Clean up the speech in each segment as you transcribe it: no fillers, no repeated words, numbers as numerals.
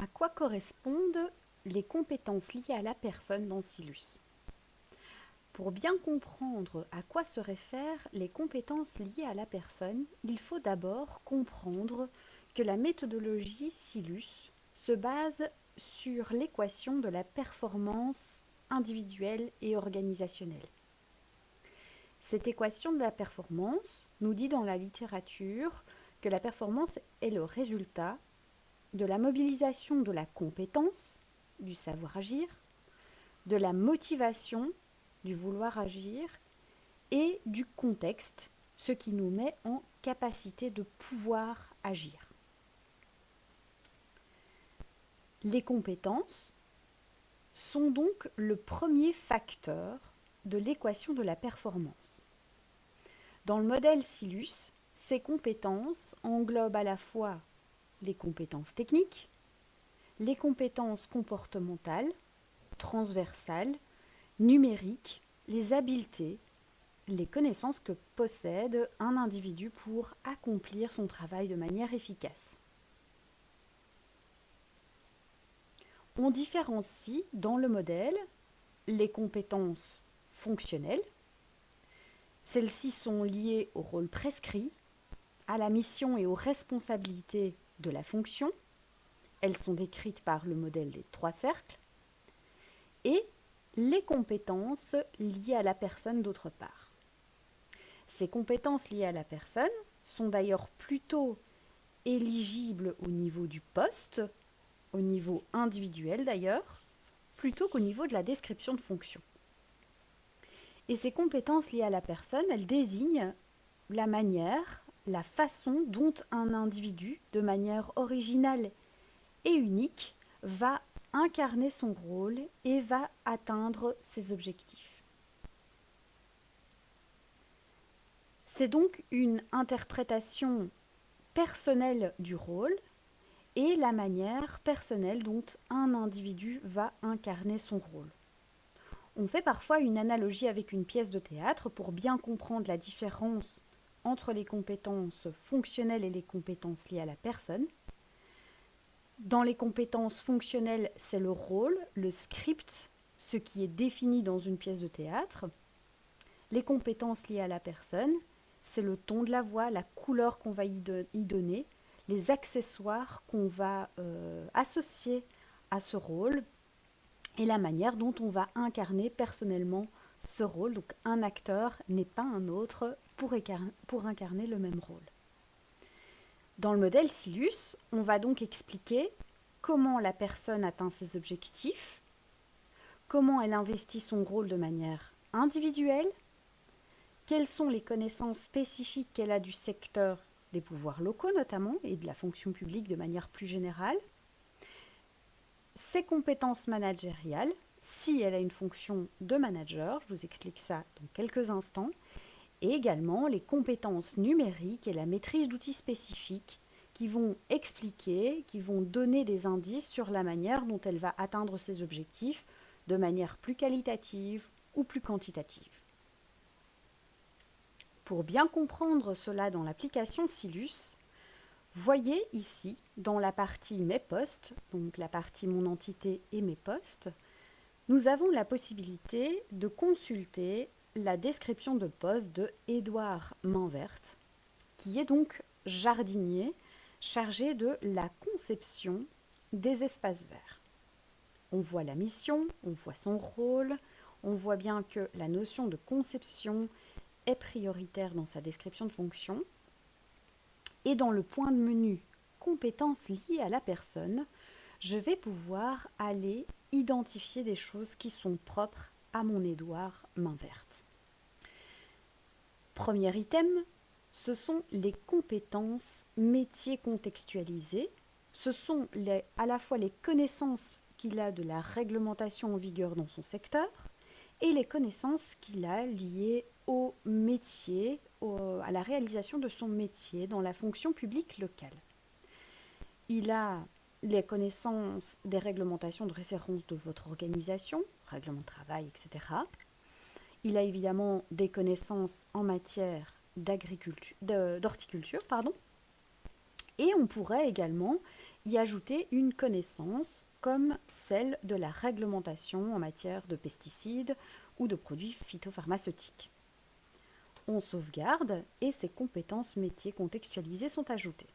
À quoi correspondent les compétences liées à la personne dans Silus? Pour bien comprendre à quoi se réfèrent les compétences liées à la personne, il faut d'abord comprendre que la méthodologie Silus se base sur l'équation de la performance individuelle et organisationnelle. Cette équation de la performance nous dit dans la littérature que la performance est le résultat de la mobilisation de la compétence, du savoir agir, de la motivation, du vouloir agir, et du contexte, ce qui nous met en capacité de pouvoir agir. Les compétences sont donc le premier facteur de l'équation de la performance. Dans le modèle Silus, ces compétences englobent à la fois les compétences techniques, les compétences comportementales, transversales, numériques, les habiletés, les connaissances que possède un individu pour accomplir son travail de manière efficace. On différencie dans le modèle les compétences fonctionnelles. Celles-ci sont liées au rôle prescrit, à la mission et aux responsabilités de la fonction. Elles sont décrites par le modèle des 3 cercles. Et les compétences liées à la personne d'autre part. Ces compétences liées à la personne sont d'ailleurs plutôt éligibles au niveau du poste, au niveau individuel d'ailleurs, plutôt qu'au niveau de la description de fonction. Et ces compétences liées à la personne, elles désignent la manière, la façon dont un individu, de manière originale et unique, va incarner son rôle et va atteindre ses objectifs. C'est donc une interprétation personnelle du rôle et la manière personnelle dont un individu va incarner son rôle. On fait parfois une analogie avec une pièce de théâtre pour bien comprendre la différence entre les compétences fonctionnelles et les compétences liées à la personne. Dans les compétences fonctionnelles, c'est le rôle, le script, ce qui est défini dans une pièce de théâtre. Les compétences liées à la personne, c'est le ton de la voix, la couleur qu'on va y donner, les accessoires qu'on va associer à ce rôle et la manière dont on va incarner personnellement ce rôle. Donc un acteur n'est pas un autre pour incarner le même rôle. Dans le modèle Silus, on va donc expliquer comment la personne atteint ses objectifs, comment elle investit son rôle de manière individuelle, quelles sont les connaissances spécifiques qu'elle a du secteur des pouvoirs locaux notamment et de la fonction publique de manière plus générale, ses compétences managériales, si elle a une fonction de manager, je vous explique ça dans quelques instants, et également les compétences numériques et la maîtrise d'outils spécifiques qui vont expliquer, qui vont donner des indices sur la manière dont elle va atteindre ses objectifs de manière plus qualitative ou plus quantitative. Pour bien comprendre cela dans l'application Silus, voyez ici, dans la partie Mes postes, donc la partie Mon entité et Mes postes, nous avons la possibilité de consulter la description de poste de Édouard Mainverte, qui est donc jardinier chargé de la conception des espaces verts. On voit la mission, on voit son rôle, on voit bien que la notion de conception est prioritaire dans sa description de fonction. Et dans le point de menu compétences liées à la personne, je vais pouvoir aller identifier des choses qui sont propres à mon Édouard Mainverte. Premier item, ce sont les compétences métiers contextualisées. Ce sont à la fois les connaissances qu'il a de la réglementation en vigueur dans son secteur et les connaissances qu'il a liées au métier, à la réalisation de son métier dans la fonction publique locale. Il a les connaissances des réglementations de référence de votre organisation, règlement de travail, etc. Il a évidemment des connaissances en matière d'horticulture, et on pourrait également y ajouter une connaissance comme celle de la réglementation en matière de pesticides ou de produits phytopharmaceutiques. On sauvegarde et ces compétences métiers contextualisées sont ajoutées.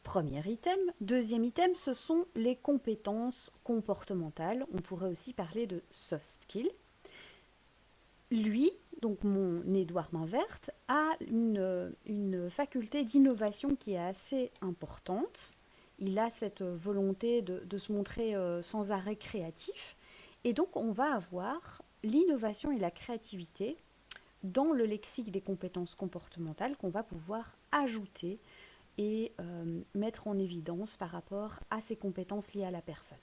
Premier item. Deuxième item, ce sont les compétences comportementales. On pourrait aussi parler de soft skills. Lui, donc mon Édouard Mainverte, a une faculté d'innovation qui est assez importante. Il a cette volonté de se montrer sans arrêt créatif. Et donc, on va avoir l'innovation et la créativité dans le lexique des compétences comportementales qu'on va pouvoir ajouter et mettre en évidence par rapport à ces compétences liées à la personne.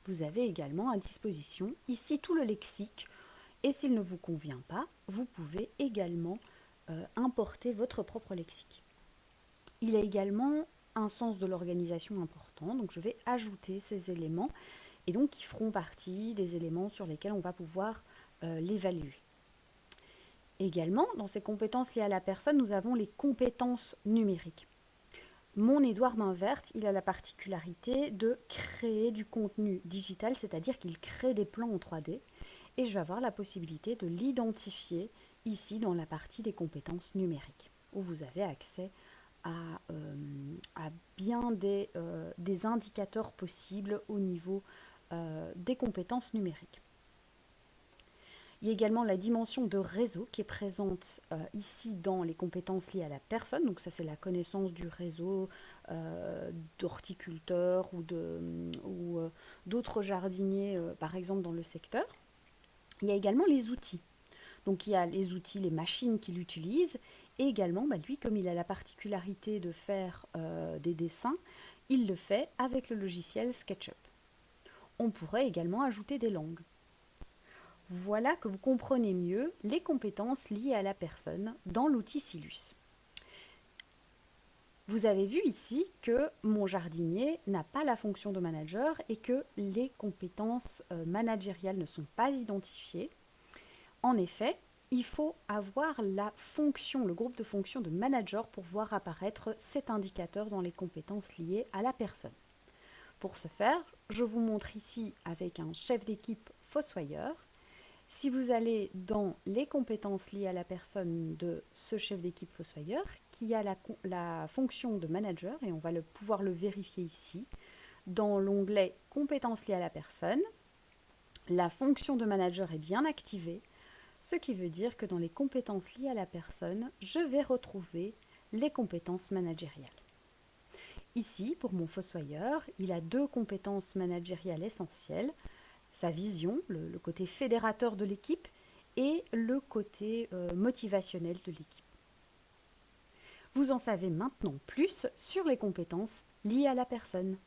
Vous avez également à disposition ici tout le lexique et s'il ne vous convient pas, vous pouvez également importer votre propre lexique. Il a également un sens de l'organisation important, donc je vais ajouter ces éléments et donc qui feront partie des éléments sur lesquels on va pouvoir l'évaluer. Également, dans ces compétences liées à la personne, nous avons les compétences numériques. Mon Édouard Mainverte, il a la particularité de créer du contenu digital, c'est-à-dire qu'il crée des plans en 3D, et je vais avoir la possibilité de l'identifier ici dans la partie des compétences numériques, où vous avez accès à bien des indicateurs possibles au niveau des compétences numériques. Il y a également la dimension de réseau qui est présente ici dans les compétences liées à la personne. Donc ça, c'est la connaissance du réseau d'horticulteurs ou d'autres jardiniers, par exemple, dans le secteur. Il y a également les outils. Donc il y a les outils, les machines qu'il utilise. Et également, lui, comme il a la particularité de faire des dessins, il le fait avec le logiciel SketchUp. On pourrait également ajouter des langues. Voilà que vous comprenez mieux les compétences liées à la personne dans l'outil Silus. Vous avez vu ici que mon jardinier n'a pas la fonction de manager et que les compétences managériales ne sont pas identifiées. En effet, il faut avoir la fonction, le groupe de fonctions de manager pour voir apparaître cet indicateur dans les compétences liées à la personne. Pour ce faire, je vous montre ici avec un chef d'équipe fossoyeur. Si vous allez dans les compétences liées à la personne de ce chef d'équipe fossoyeur, qui a la fonction de manager, et on va pouvoir le vérifier ici, dans l'onglet compétences liées à la personne, la fonction de manager est bien activée, ce qui veut dire que dans les compétences liées à la personne, je vais retrouver les compétences managériales. Ici, pour mon fossoyeur, il a 2 compétences managériales essentielles, sa vision, le côté fédérateur de l'équipe et le côté motivationnel de l'équipe. Vous en savez maintenant plus sur les compétences liées à la personne.